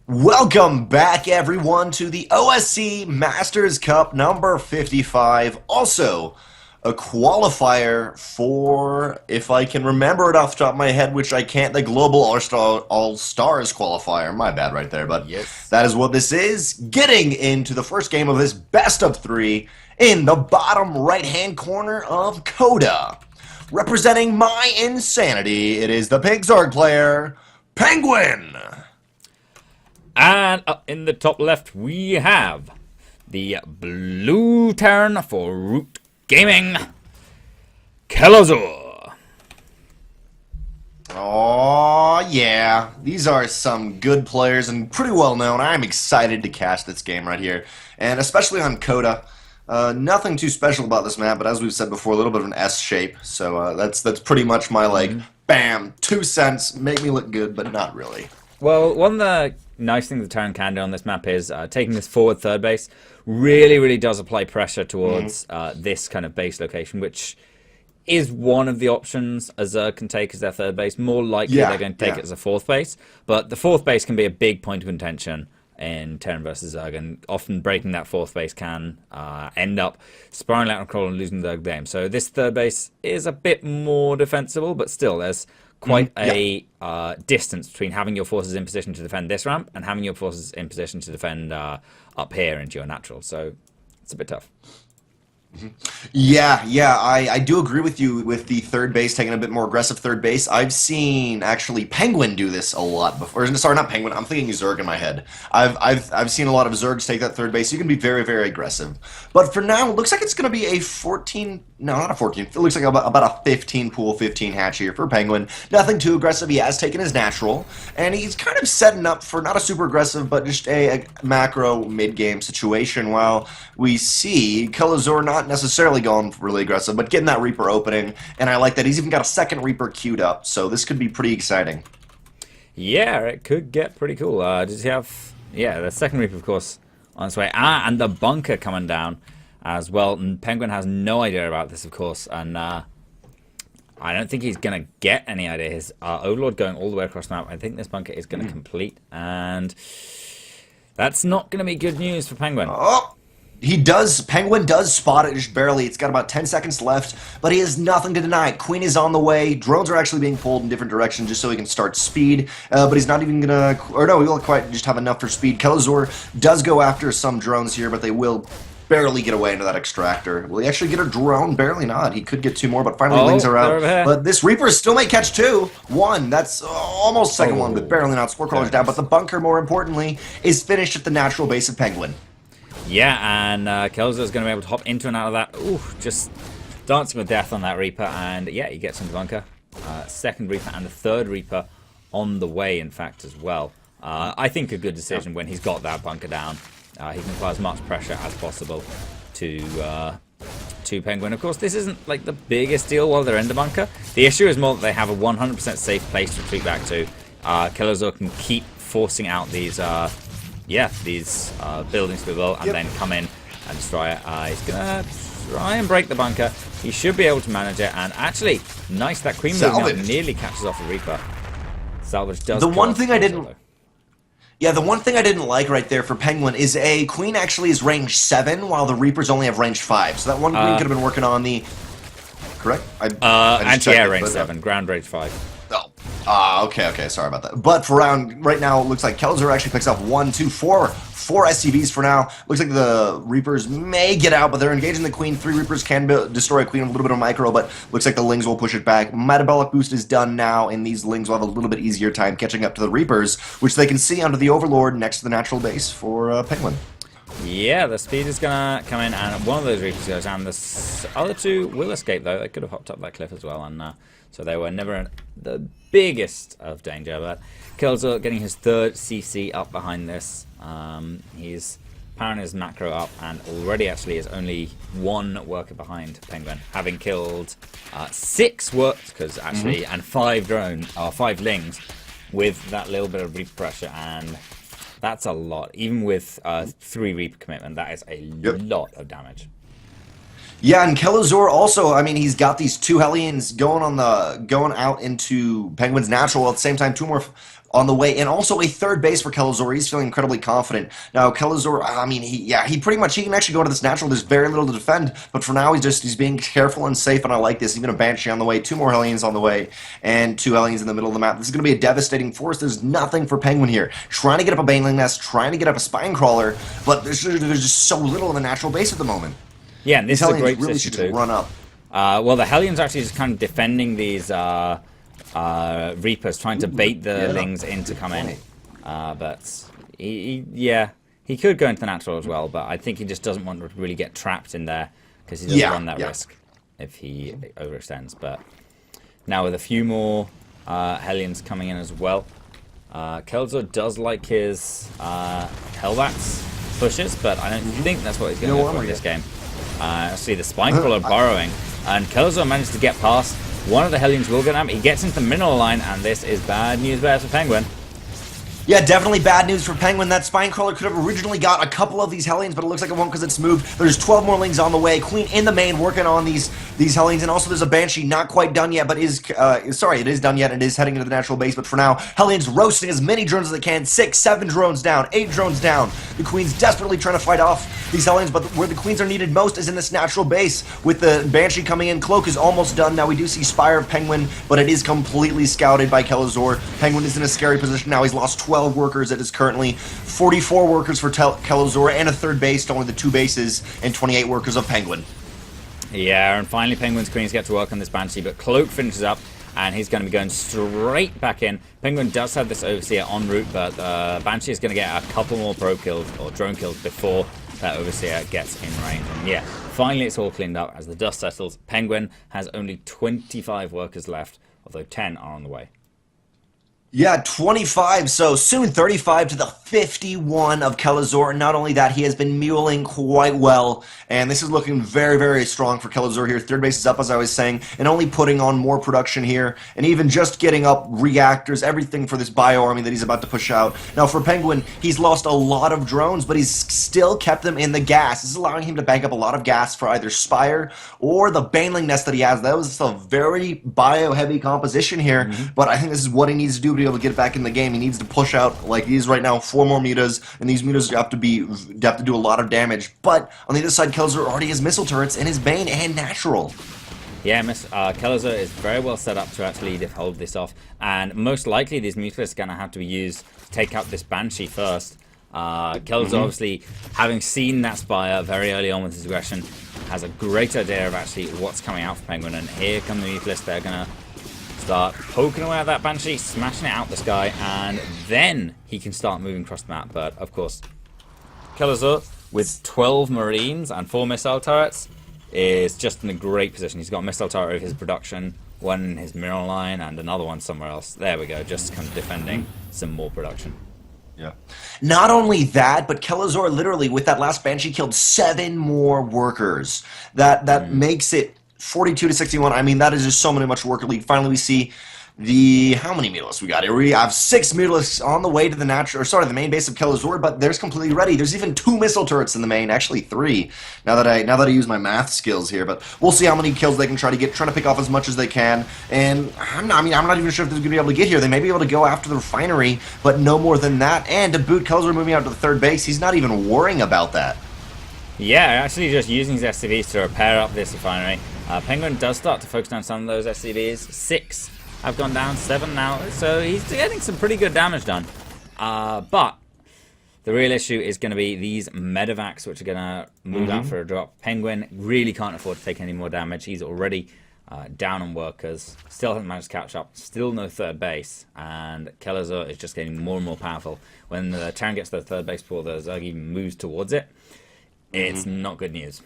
Welcome back, everyone, to the OSC Masters Cup number 55. Also, a qualifier for, if I can remember it off the top of my head, which I can't, the Global All-Stars qualifier. My bad right there, but Yes. that is what this is. Getting into the first game of this best of three in the bottom right-hand corner of Coda. Representing my insanity, it is the PengZorg player, PengWin. And up in the top left, we have the blue turn for Root Gaming, Kelazhur. Oh yeah, these are some good players and pretty well known. I'm excited to cast this game right here, and especially on Coda. Nothing too special about this map, but as we've said before, a little bit of an S shape. So that's pretty much my bam, 2 cents, make me look good, but not really. Well, one of the nice things the turn can do on this map is taking this forward third base really does apply pressure towards this kind of base location, which is one of the options a Zerg can take as their third base. More likely they're going to take it as a fourth base, but the fourth base can be a big point of contention in Terran versus Zerg, and often breaking that fourth base can end up spiraling out of control and losing the Zerg game. So this third base is a bit more defensible, but still there's quite a distance between having your forces in position to defend this ramp and having your forces in position to defend up here into your natural. So it's a bit tough. Yeah, I do agree with you with the third base taking a bit more aggressive third base. I've seen actually PengWin do this a lot before. Sorry, not PengWin. I'm thinking Zerg in my head. I've seen a lot of Zergs take that third base. You can be very aggressive. But for now, it looks like it's going to be a 14. No, not a 14. It looks like about a 15 pool, 15 hatch here for PengWin. Nothing too aggressive. He has taken his natural, and he's kind of setting up for not a super aggressive, but just a macro mid game situation. While we see Kelazhur not necessarily going really aggressive, but getting that Reaper opening, and I like that he's even got a second Reaper queued up, so this could be pretty exciting. Yeah, it could get pretty cool. Does he have... Yeah, the second Reaper, of course, on its way. And the bunker coming down as well. And PengWin has no idea about this, of course, and I don't think he's going to get any idea. His Overlord going all the way across the map. I think this bunker is going to complete, and that's not going to be good news for PengWin. Oh! PengWin does spot it just barely. It's got about 10 seconds left, but he has nothing to deny. Queen is on the way. Drones are actually being pulled in different directions just so he can start speed, but he's not even gonna, or no, he won't quite just have enough for speed. Kelazhur does go after some drones here, but they will barely get away into that extractor. Will he actually get a drone? Barely not. He could get two more, but finally Lings are out. But this Reaper still may catch two. One, that's almost second one, but barely not. Spore Crawler's down, but the bunker, more importantly, is finished at the natural base of PengWin. Yeah, and Kelazhur is going to be able to hop into and out of that. Ooh, just dancing with death on that Reaper, and yeah, he gets into the bunker. Second Reaper and the third Reaper on the way, in fact, as well. I think a good decision when he's got that bunker down. He can apply as much pressure as possible to PengWin. Of course, this isn't like the biggest deal while they're in the bunker. The issue is more that they have a 100% safe place to retreat back to. Kelazhur can keep forcing out these buildings to the wall and then come in and destroy it. He's gonna try and break the bunker. He should be able to manage it, and actually, nice, that Queen moving up nearly catches off the Reaper. Salvage does. The one thing I didn't like right there for PengWin is a Queen actually is range 7, while the Reapers only have range 5. So that one Queen could have been working on the... Correct? Anti-air range 7, ground range 5. Okay, sorry about that. But for right now, it looks like Kelazhur actually picks up 1, 2, 4 SCVs for now. Looks like the Reapers may get out, but they're engaging the Queen. 3 Reapers can destroy a Queen, a little bit of micro, but looks like the Lings will push it back. Metabolic boost is done now, and these Lings will have a little bit easier time catching up to the Reapers, which they can see under the Overlord next to the natural base for PengWin. Yeah, the speed is gonna come in, and one of those Reapers goes down. The other two will escape, though. They could have hopped up that cliff as well, and so they were never in the biggest of danger. But Kelazhur getting his third CC up behind this. He's powering his macro up, and already actually is only one worker behind PengWin, having killed 6 workers actually, and 5 Lings with that little bit of Reaper pressure, and that's a lot. Even with 3 Reaper commitment, that is a lot of damage. Yeah, and Kelazhur also, I mean, he's got these 2 Hellions going out into PengWin's natural, at the same time 2 more on the way, and also a third base for Kelazhur. He's feeling incredibly confident. Now, Kelazhur, I mean, he pretty much, he can actually go to this natural. There's very little to defend, but for now, he's being careful and safe, and I like this. Even a Banshee on the way, 2 more Hellions on the way, and 2 Hellions in the middle of the map. This is going to be a devastating force. There's nothing for PengWin here. Trying to get up a Baneling Nest, trying to get up a Spine Crawler, but there's just so little in the natural base at the moment. Yeah, and this These is a Hellions great really position should too. run up. Well, the Hellions actually just kind of defending these Reapers, trying to bait the Lings in to come in. But he could go into the natural as well, but I think he just doesn't want to really get trapped in there because he doesn't run that risk if he overextends. But now with a few more Hellions coming in as well, Kelazhur does like his Hellbats pushes, but I don't think that's what he's going to go for in this game. See the Spine Crawler burrowing, and Kelazhur managed to get past. One of the Hellions will get him. He gets into the mineral line, and this is bad news bears for PengWin. Yeah, definitely bad news for PengWin. That Spine Crawler could have originally got a couple of these Hellions, but it looks like it won't because it's moved. There's 12 more Lings on the way. Queen in the main working on these Hellions, and also there's a Banshee not quite done yet, but it is done yet and is heading into the natural base. But for now, Hellions roasting as many drones as they can. 6, 7 drones down, 8 drones down. The Queen's desperately trying to fight off these Hellions, but where the Queens are needed most is in this natural base. With the Banshee coming in, Cloak is almost done. Now we do see Spire of PengWin, but it is completely scouted by Kelazhur. PengWin is in a scary position now. He's lost 12 workers. It is currently 44 workers for Kelazhur and a third base, only the 2 bases and 28 workers of PengWin. Yeah, and finally PengWin's Queens get to work on this Banshee, but Cloak finishes up, and he's going to be going straight back in. PengWin does have this Overseer en route, but Banshee is going to get a couple more probe kills, or drone kills, before that Overseer gets in range. And yeah, finally it's all cleaned up as the dust settles. PengWin has only 25 workers left, although 10 are on the way. Yeah, 25, so soon 35 to the 51 of Kelazhur. Not only that, he has been muling quite well, and this is looking very, very strong for Kelazhur here. Third base is up, as I was saying, and only putting on more production here, and even just getting up reactors, everything for this bio army that he's about to push out. Now, for PengWin, he's lost a lot of drones, but he's still kept them in the gas. This is allowing him to bank up a lot of gas for either Spire or the Baneling Nest that he has. That was a very bio-heavy composition here, but I think this is what he needs to do to be able to get back in the game. He needs to push out, like he is right now, 4 more mutas, and these mutas have to do a lot of damage. But on the other side, Kelazhur already has missile turrets in his Bane and natural. Yeah, Kelazhur is very well set up to actually hold this off, and most likely these Mutalisks are going to have to be used to take out this Banshee first. Kelazhur, obviously, having seen that Spire very early on with his aggression, has a great idea of actually what's coming out for PengWin, and here come the Mutalisks. They're going to start poking away at that Banshee, smashing it out the sky, and then he can start moving across the map. But, of course, Kelazhur, with 12 Marines and 4 missile turrets, is just in a great position. He's got a missile turret over his production, one in his mineral line, and another one somewhere else. There we go, just kind of defending some more production. Yeah. Not only that, but Kelazhur literally, with that last Banshee, killed 7 more workers. That makes it 42 to 61. I mean, that is just so much worker lead. Finally, we see how many Mutalisks we got here? We have 6 Mutalisks on the way to the the main base of Kelazhur, but there's completely ready. There's even 2 missile turrets in the main, actually 3. Now that I use my math skills here, but we'll see how many kills they can trying to pick off as much as they can. And I'm not even sure if they're going to be able to get here. They may be able to go after the refinery, but no more than that. And to boot, Kelazhur moving out to the third base, he's not even worrying about that. Yeah, actually just using his SCVs to repair up this refinery. PengWin does start to focus on some of those SCVs. 6 have gone down, 7 now, so he's getting some pretty good damage done. But the real issue is going to be these medevacs, which are going to move out for a drop. PengWin really can't afford to take any more damage. He's already down on workers, still hasn't managed to catch up, still no third base, and Kelazhur is just getting more and more powerful. When the Terran gets to the third base before the Zerg even moves towards it, it's not good news.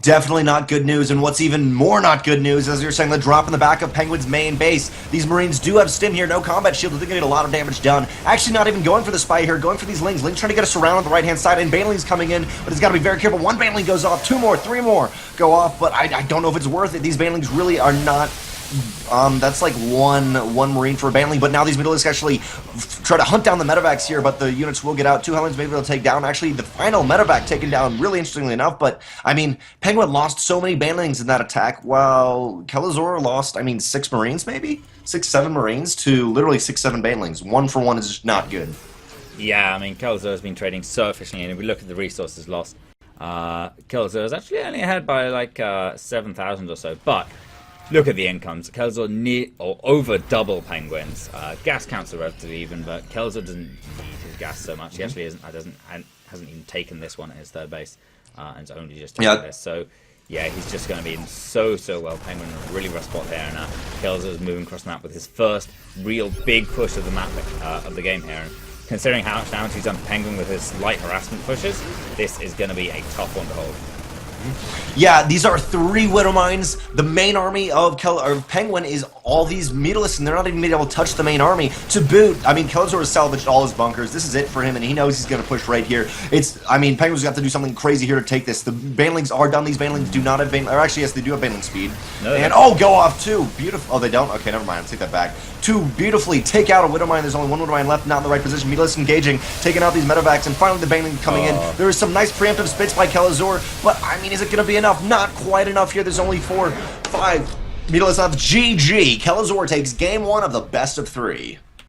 Definitely not good news, and what's even more not good news, as you're saying, the drop in the back of PengWin's main base. These Marines do have stim here, no combat shield, they're going to get a lot of damage done. Actually not even going for the Spy here, going for these Lings. Lings trying to get us around on the right-hand side, and Baneling's coming in, but he's got to be very careful. 1 Baneling goes off, 2 more, 3 more go off, but I don't know if it's worth it. These Banelings really are not That's like one Marine for a Baneling, but now these Metalisks actually try to hunt down the medevacs here, but the units will get out. 2 Helens maybe they'll take down. Actually, the final medevac taken down, really interestingly enough, but, I mean, PengWin lost so many Banelings in that attack, while Kelazhur lost, I mean, 6 Marines maybe? 6, 7 Marines to literally 6, 7 Banelings. 1 for 1 is just not good. Yeah, I mean, Kelazhur has been trading so efficiently, and if we look at the resources lost, Kelazhur is actually only ahead by like 7,000 or so, but look at the incomes. Kelazhur need or over double PengWin's. Gas counts are relatively even, but Kelazhur doesn't need his gas so much. He actually hasn't even taken this one at his third base, and it's only just taken this. So yeah, he's just going to be in so well. PengWin in a really rough spot there, and Kelazhur is moving across the map with his first real big push of the map of the game here. And considering how much damage he's done to PengWin with his light harassment pushes, this is going to be a tough one to hold. Yeah, these are 3 Widow Mines. The main army of PengWin is all these Metalisks, and they're not even able to touch the main army. To boot, I mean, Kelazhur has salvaged all his bunkers. This is it for him, and he knows he's going to push right here. I mean, PengWin's got to do something crazy here to take this. The Banelings are done. These Banelings do not have or actually, yes, they do have Baneling speed. No, and, go off, too. Beautiful. Oh, they don't? Okay, never mind. I'll take that back. 2 beautifully take out a Widow Mine. There's only 1 Widow Mine left, not in the right position. Metalisk engaging, taking out these medevacs, and finally the Baneling coming in. There is some nice preemptive spits by Kelazhur, but, I mean, is it going to be enough? Not quite enough here. There's only 4, 5 Metalisk left. GG. Kelazhur takes game 1 of the best of 3.